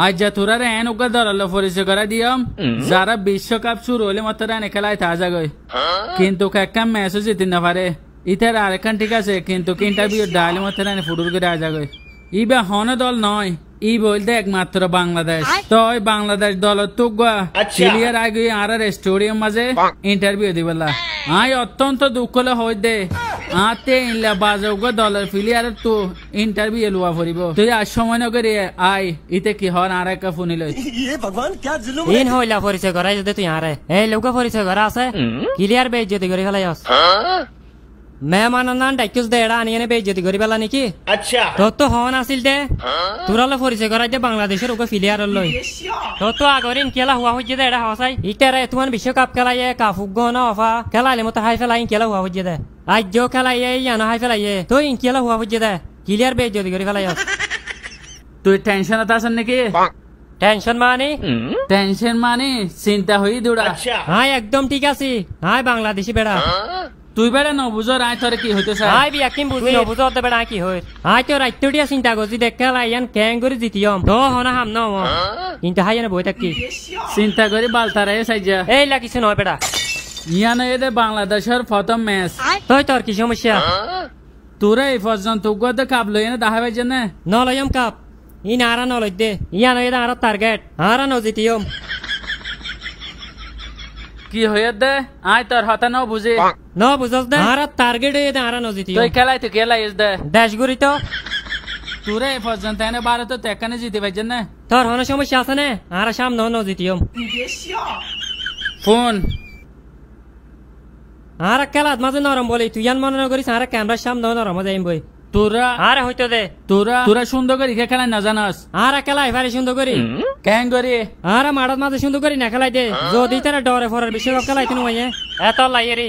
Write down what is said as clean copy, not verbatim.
আজ যা তোরা এন ওকে দরালো পরিচয় করা দিয়াম যারা বিশ্বকাপ শুরু হলে মতো রানে খেলায় তাজা গই কিন্তু একটা ম্যাচও জিতে না পারে ইতার আরেকখান ঠিক আছে কিন্তু ইন্টারভিউ ডালে মতো রানে ফুটবল করে আজা গই ইবা হন দল নয় ই বলতে একমাত্র বাংলাদেশ তো বাংলাদেশ দল তো ক্লিয়ার আগে আর স্টেডিয়াম মাঝে ইন্টারভিউ দিবলা আই অত্যন্ত দুঃখ হই দে আতে ইনলা বাজগ দলের প্লেয়ার তো ইন্টারভিউ লওয়া পড়িব তুই আজ সময় নগরে আই ইতে কি হন আর একটা ফোন লই ये भगवान क्या जुल्म ইন হইলা পরিচয় করাই যদি তুই আরে এই লোক পরিচয় করা আছে ক্লিয়ার বেইজ্জতি করে ফেলাইস মেহমানের নাম ডাকিস দে এড়া আনিয়ে বেইজ্জতি করে ফেলা নাকি अच्छा তোর তো হন আসিল দে তোরালে পরিচয় করাই দে বাংলাদেশের ওকে প্লেয়ার লই তোর তো আগরিন খেলা হুয়া হইছে দে এড়া হসাই ইটারে তোমার বিশ্বকাপ খেলাইয়ে কাফুক গন অফা খেলাইলে মতো হাই ফেলাই খেলা হুয়া হইছে দে আজ জো খেলাইয়ে ইয়ানো হাই ফেলাইয়ে তো ইন খেলা হুয়া হইছে দে ক্লিয়ার বেইজ্জতি করে ফেলাইস তুই টেনশনত আছেন নাকি টেনশন টেনশন মানে চিন্তা হই দৌড়া अच्छा হাই একদম ঠিক আছে হাই বাংলাদেশি বেড়া তুই বেড়া ন বুঝো রায় তোর কি হইতেছে হাই বিয়াকিম বুঝি নবুঝতে বেড়া কি হয় হাই তো রাইতটিয়া চিন্তা করছি দেখা লাইয়ান ক্যাং করে জিতিয়ম তো হনা হাম ন কিন্তু হাই বই থাকি চিন্তা করে বালতারে সাইজা এই লাগিছে নয় বেড়া ইয়ানো এদে বাংলাদেশের প্রথম ম্যাচ তুই তোর কি সমস্যা তোরা এই পর্যন্ত তো কাপ লই না দেখা পাইছে না নলয়ম কাপ ই নারা নলই দে ইয়ান এটা আর টার্গেট আরা ন জিতিয়ম কি হয়ে দে আয় তোর হতা ন বুঝি ন বুঝস দে আর টার্গেট এটা আর ন জিতিয়ম তুই খেলাই তো খেলাইস দে দেশ গুরি তো তোরা এই পর্যন্ত এনে বারো তো তেকানে জিতে পাইছে না তোর হন সমস্যা আছে না আর সামনে ন জিতিয়ম ফোন আর খেলাত মাঝে নরম বলি তুই ইয়ান মনে করিস আর ক্যামেরার সামনে নরম যাইম বই তোরা আর হইতো দে তোরা সুন্দর করে খেলা না জানাস আর খেলা এবারে সুন্দর করি কেন করি আর মারাত মাঝে সুন্দর করি না খেলাই দে যদি তারা ডরে ফরার বিশ্বকাপ খেলাইতে নয় এত লাইয়েরি